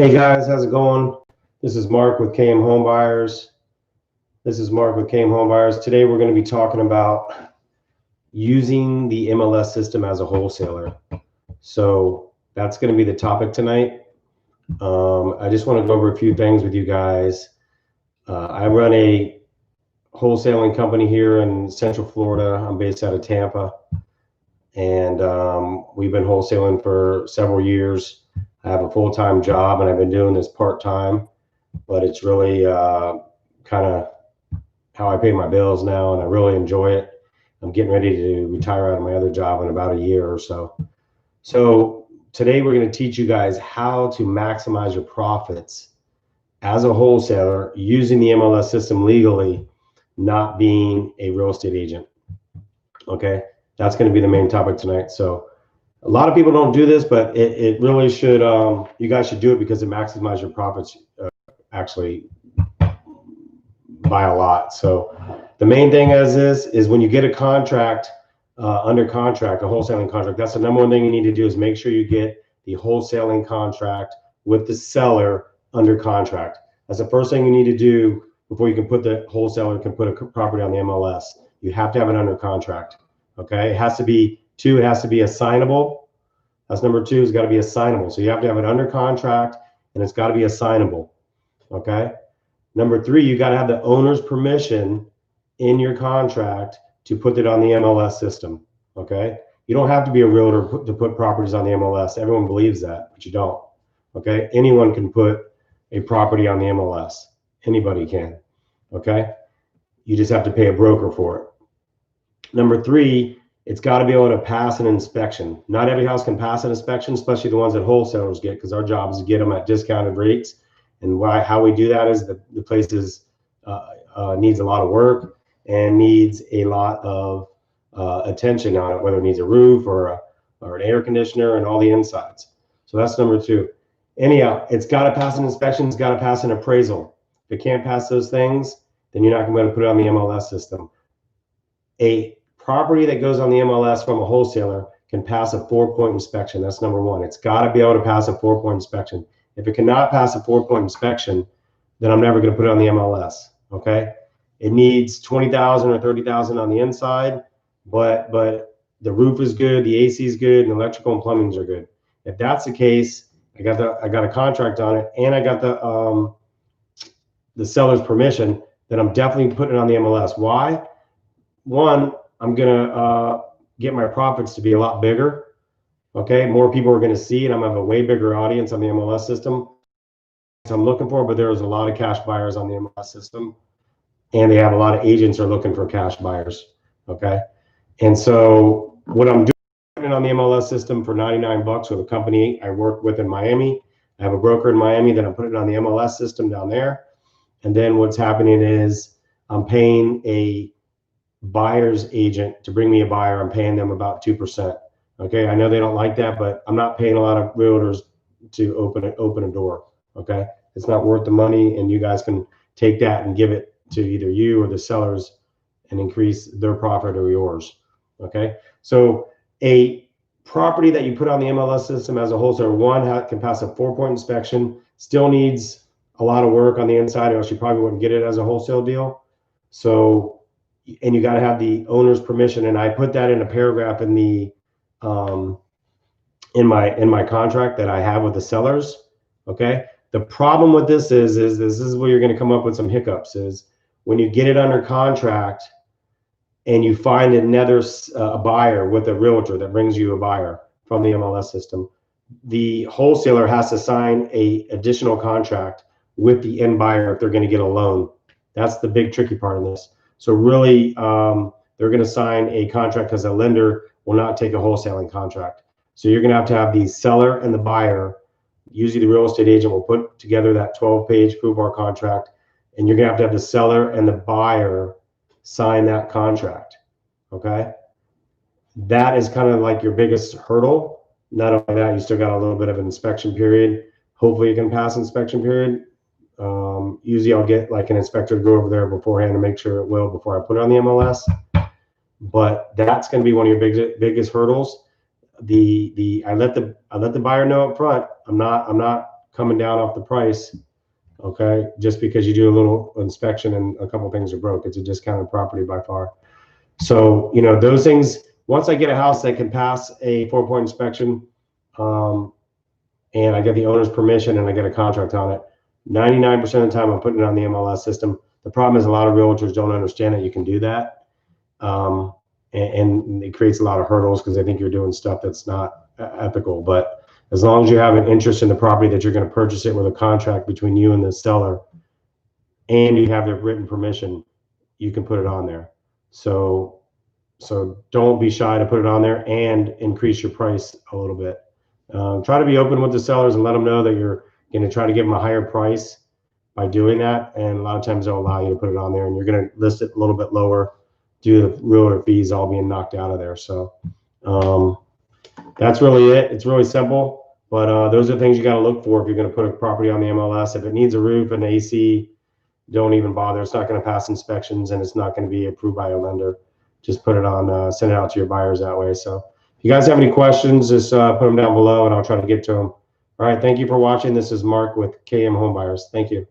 Hey guys, how's it going? This is Mark with KM Home Buyers. Today we're going to be talking about using the MLS system as a wholesaler. So that's going to be the topic tonight. I just want to go over a few things with you guys. I run a wholesaling company here in Central Florida. I'm based out of Tampa, and we've been wholesaling for several years. I have a full-time job and I've been doing this part-time, but it's really kind of how I pay my bills now, and I really enjoy it. I'm getting ready to retire out of my other job in about a year or so. So today we're going to teach you guys how to maximize your profits as a wholesaler using the MLS system legally, not being a real estate agent. Okay, that's going to be the main topic tonight. So a lot of people don't do this, but it really should. You guys should do it because it maximizes your profits actually by a lot. So the main thing is when you get a contract, under contract, a wholesaling contract, that's the number one thing you need to do is make sure you get the wholesaling contract with the seller under contract. That's the first thing you need to do before you can put the wholesaler can put a property on the MLS. You have to have it under contract. Okay, it has to be. Two, it has to be assignable. That's number two, it's got to be assignable. So you have to have it under contract and it's got to be assignable. Okay. Number three, you got to have the owner's permission in your contract to put it on the MLS system. Okay. You don't have to be a realtor to put properties on the MLS. Everyone believes that, but you don't. Okay. Anyone can put a property on the MLS. Anybody can. Okay. You just have to pay a broker for it. Number three, it's got to be able to pass an inspection. Not every house can pass an inspection, especially the ones that wholesalers get, because our job is to get them at discounted rates. And how we do that is the place needs a lot of work and needs a lot of attention on it, whether it needs a roof or an air conditioner and all the insides. So that's number two. Anyhow, it's got to pass an inspection. It's got to pass an appraisal. If it can't pass those things, then you're not going to be able to put it on the MLS system. A property that goes on the MLS from a wholesaler can pass a 4-point inspection. That's number one. It's got to be able to pass a 4-point inspection. If it cannot pass a 4-point inspection, then I'm never going to put it on the MLS. Okay. It needs 20,000 or 30,000 on the inside, but the roof is good, the AC is good, and electrical and plumbing are good. If that's the case, I got a contract on it, and I got the seller's permission, then I'm definitely putting it on the MLS. Why? One, I'm gonna get my profits to be a lot bigger. Okay, more people are gonna see it. I'm gonna have a way bigger audience on the MLS system. So I'm looking for, but there's a lot of cash buyers on the MLS system, and they have a lot of agents are looking for cash buyers. Okay, and so what I'm doing on the MLS system for 99 bucks with a company I work with in Miami. I have a broker in Miami that I'm putting on the MLS system down there, and then what's happening is I'm paying a buyer's agent to bring me a buyer. I'm paying them about 2%. Okay, I know they don't like that, but I'm not paying a lot of realtors to open a door. Okay, it's not worth the money, and you guys can take that and give it to either you or the sellers and increase their profit or yours. Okay, so a property that you put on the MLS system as a wholesaler, one can pass a 4-point inspection, still needs a lot of work on the inside, or else you probably wouldn't get it as a wholesale deal. So, and you got to have the owner's permission, and I put that in a paragraph in the in my contract that I have with the sellers. Okay, the problem with this is this is where you're going to come up with some hiccups. Is when you get it under contract and you find another buyer with a realtor that brings you a buyer from the MLS system, the wholesaler has to sign a additional contract with the end buyer if they're going to get a loan. That's the big tricky part of this. So really, they're going to sign a contract because a lender will not take a wholesaling contract. So you're going to have the seller and the buyer. Usually the real estate agent will put together that 12-page proof of our contract, and you're going to have the seller and the buyer sign that contract. Okay? That is kind of like your biggest hurdle. Not only that, you still got a little bit of an inspection period. Hopefully you can pass inspection period. Usually I'll get like an inspector to go over there beforehand to make sure it will before I put it on the MLS. But that's going to be one of your biggest hurdles. I let the buyer know up front. I'm not coming down off the price, okay, just because you do a little inspection and a couple things are broke. It's a discounted property by far. So, you know, those things, once I get a house that can pass a 4-point inspection, and I get the owner's permission and I get a contract on it, 99% of the time I'm putting it on the MLS system. The problem is a lot of realtors don't understand that you can do that. And it creates a lot of hurdles because they think you're doing stuff that's not ethical. But as long as you have an interest in the property that you're going to purchase it with a contract between you and the seller, and you have the written permission, you can put it on there. So don't be shy to put it on there and increase your price a little bit. Try to be open with the sellers and let them know that you're going to try to give them a higher price by doing that. And a lot of times they'll allow you to put it on there, and you're going to list it a little bit lower due to the realtor fees all being knocked out of there. So that's really it. It's really simple, but those are things you got to look for if you're going to put a property on the MLS. If it needs a roof and AC, don't even bother. It's not going to pass inspections, and it's not going to be approved by a lender. Just put it on, send it out to your buyers that way. So if you guys have any questions, just put them down below and I'll try to get to them. All right. Thank you for watching. This is Mark with KM Home Buyers. Thank you.